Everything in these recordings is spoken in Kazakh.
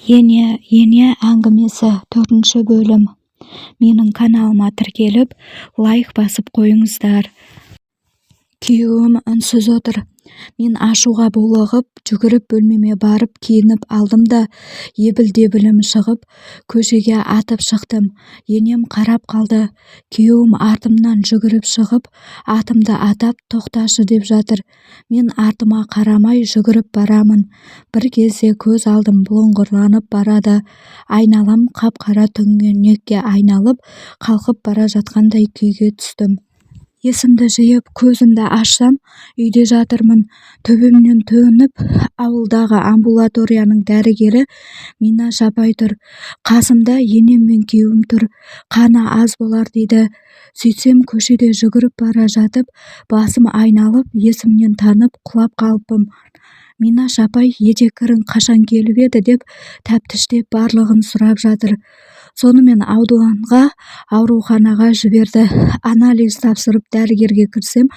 ене әңгімесі 4 бөлім. Менің каналыма тіркеліп, лайк басып қойыңыздар. Күйеуім үнсіз отыр. Мен ашуға булығып, жүгіріп бөлмеме барып киініп алдым да, ебіл-дебілім шығып, көшеге атып шықтым. Енем қарап қалды. Күйеуім артымнан жүгіріп шығып, атымды атап тоқташы деп жатыр. Мен артыма қарамай жүгіріп барамын. Bir кезде көз алдым бұлыңғырланып барады. Айналам қап-қара түнекке айналып, қалқып бара жатқандай күйге түстім. Есімді жиып, көзімді ашсам, үйде жатырмын. Төбемнен төніп, ауылдағы амбулаторияның дәрігері Минаш апай тұр. Қасымда енем мен күйеуім тұр. Қаны аз болар дейді. Сөйтсем, көшеде жүгіріп бара жатып, басым айналып, есімнен танып, құлап қалыппын. Минаш апай етеккірің қашан келіп еді деп, тәптіштеп барлығын сұрап жатыр. Сонымен ауруханаға жіберді. Анализ тапсырып дәрігерге кірсем,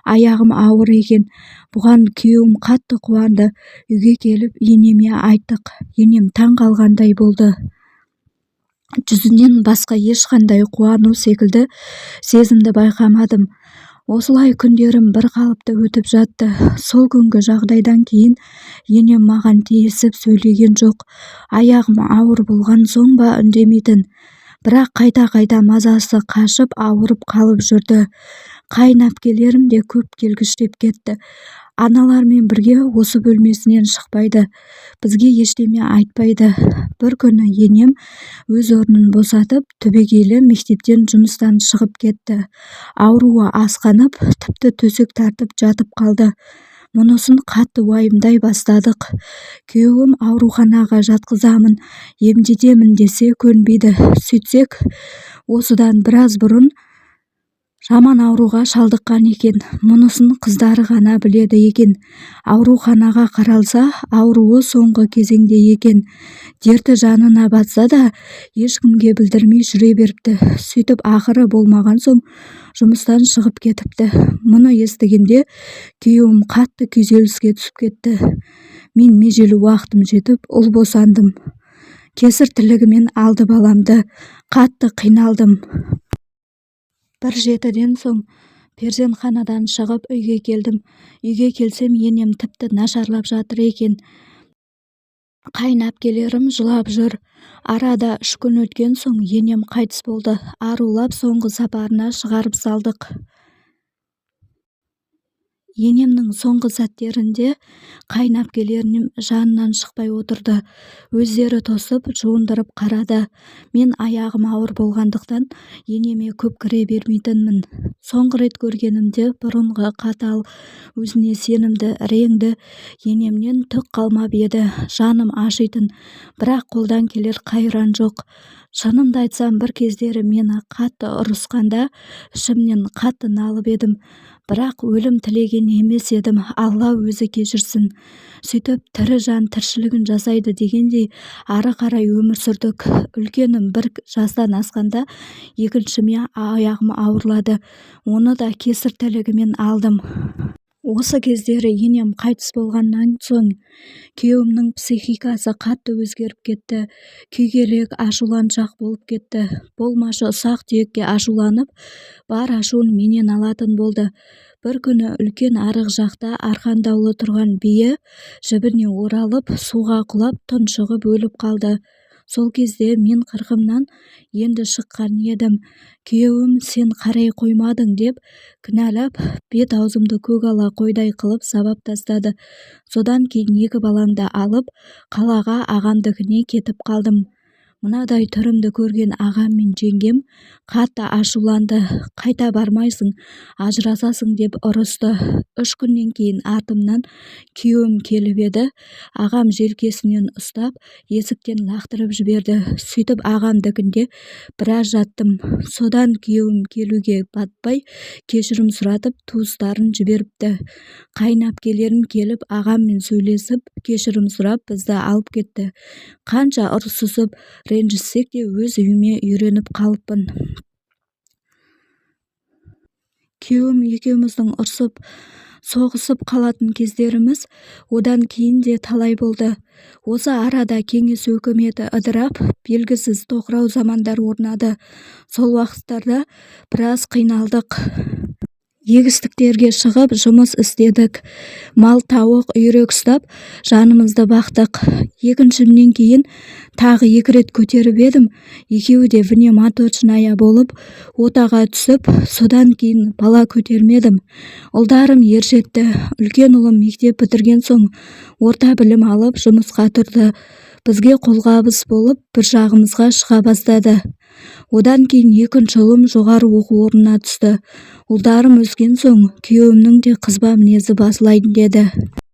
аяғым ауыр екен. Бұған күйеуім қатты қуанды. Үйге келіп, енеме айттық. Енем таң қалғандай болды. Жүзінен басқа ешқандай қуану секілді сезімді байқамадым. Осылай күндерім бір қалыпты өтіп жатты. Сол күнгі жағдайдан кейін енем маған тиісіп сөйлеген жоқ. Аяғым ауыр болған соң ба үндемейтін. Бірақ қайта-қайта мазасы қашып ауырып қалып жүрді. Қайынәпкелерім де көп келгіштеп кетті. Аналармен бірге осы бөлмесінен шықпайды. Бізге ештеме айтпайды. Bir күні енем өз орнын босатып, түбегейлі мектептен жұмыстан шығып кетті. Ауруы асқанып, тіпті төсек тартып жатып қалды. Мұнысын қатты уайымдай бастадық. Күйеуім ауруханаға жатқызамын, емдетемін десе көнбейді. Сөйтсек, осыдан біраз бұрын жаман ауруға шалдыққан екен. Мұнысын қыздары ғана біледі екен. Ауруханаға қаралса, ауруы соңғы кезеңде екен. Дерті жанына батса да, ешкімге білдірмей жүре беріпті. Сөйтіп ақыры болмаған соң, жұмыстан шығып кетіпті. Мұны естігенде, күйеуім қатты күйзеліске түсіп кетті. Мен межелі уақытым жетіп, ұл босандым. Кесір тілігімен алды баламды. Қатты қиналдым. 1-7-ден соң перзентханадан шығып үйге келдім. Үйге келсем, енем тіпті нашарлап жатыр екен. Қайынәпкелерім жылап жүр. Арада 3 күн өткен соң енем қайтыс болды. Арулап соңғы сапарына шығарып салдық. Енемнің соңғы сәттерінде қайынәпкелерім жанынан шықпай отырды. Өздері тосып, жуындырып қарады. Мен аяғым ауыр болғандықтан енеме көп кіре бермейтінмін. Соңғы рет көргенімде бұрынғы қатал, өзіне сенімді, реңді енемнен түк қалмап еді. Жаным ашитын, бірақ қолдан келер қайран жоқ. Шынымды айтсам, бір кездері мені қатты ұрысқанда ішімнен қатты налып едім. Бірақ өлім тілеген емес едім. Алла өзі кешірсін. Сөйтіп, тірі жан тіршілігін жасайды дегендей ары қарай өмір сүрдік. Үлкенім 1 жастан асқанда, екіншіме аяғым ауырлады. Оны да кесір тілігімен алдым. Осы кездері енем қайтыс болғаннан соң күйеуімнің психикасы қатты өзгеріп кетті. Күйгелек, ашуланшақ болып кетті. Болмашы ұсақ-түйекке ашуланып, бар ашуын менен алатын болды. Bir күні үлкен арық жақта арқандаулы тұрған бие жібіне оралып, суға құлап, тұншығып өліп қалды. Сол кезде мен қырқымнан енді шыққан едім. Күйеуім сен қарай қоймадың деп кінәлап, бет-аузымды көгала қойдай қылып сабап тастады. Содан кейін 2 баламды алып, қалаға ағамдікіне кетіп қалдым. Мынадай түрімді көрген ағам мен жеңгем қатты ашуланды. Қайта бармайсың, ажырасасың деп ұрысты. 3 күннен кейін артымнан күйеуім келіп еді. Ағам желкесінен ұстап, есіктен лақтырып жіберді. Сөйтіп ағамдікінде біраз жаттым. Содан күйеуім келуге батпай, кешірім сұратып, туыстарын жіберіпті. Қайынәпкелерім келіп, ағаммен сөйлесіп, кешірім сұрап, бізді алып кетті. Қанша ұрсысып, ренжіссек те өз үйіме үйреніп қалыппын. Күйеуім екеуміздің ұрсып соғысып қалатын кездеріміз одан кейін де талай болды. Осы арада кеңес өкіметі ыдырап, белгісіз тоқырау замандар орнады. Сол уақыттарда біраз қиналдық. Егістіктерге шығып жұмыс істедік. Мал, тауық, үйрек ұстап жанымызды бақтық. Екіншімнен кейін тағы 2 рет көтеріп едім. Екеуі де внемоточная болып, отаға түсіп, содан кейін бала көтермедім. Ұлдарым ержетті. Үлкен ұлым мектеп бітірген соң орта білім алып жұмысқа тұрды. Бізге қолғабыс болып, бір жағымызға шыға бастады. Одан кейін екінші ұлым жоғары оқу орнына түсті. Ұлдарым өскен соң күйеуімнің де қызба мінезі басылайын деді.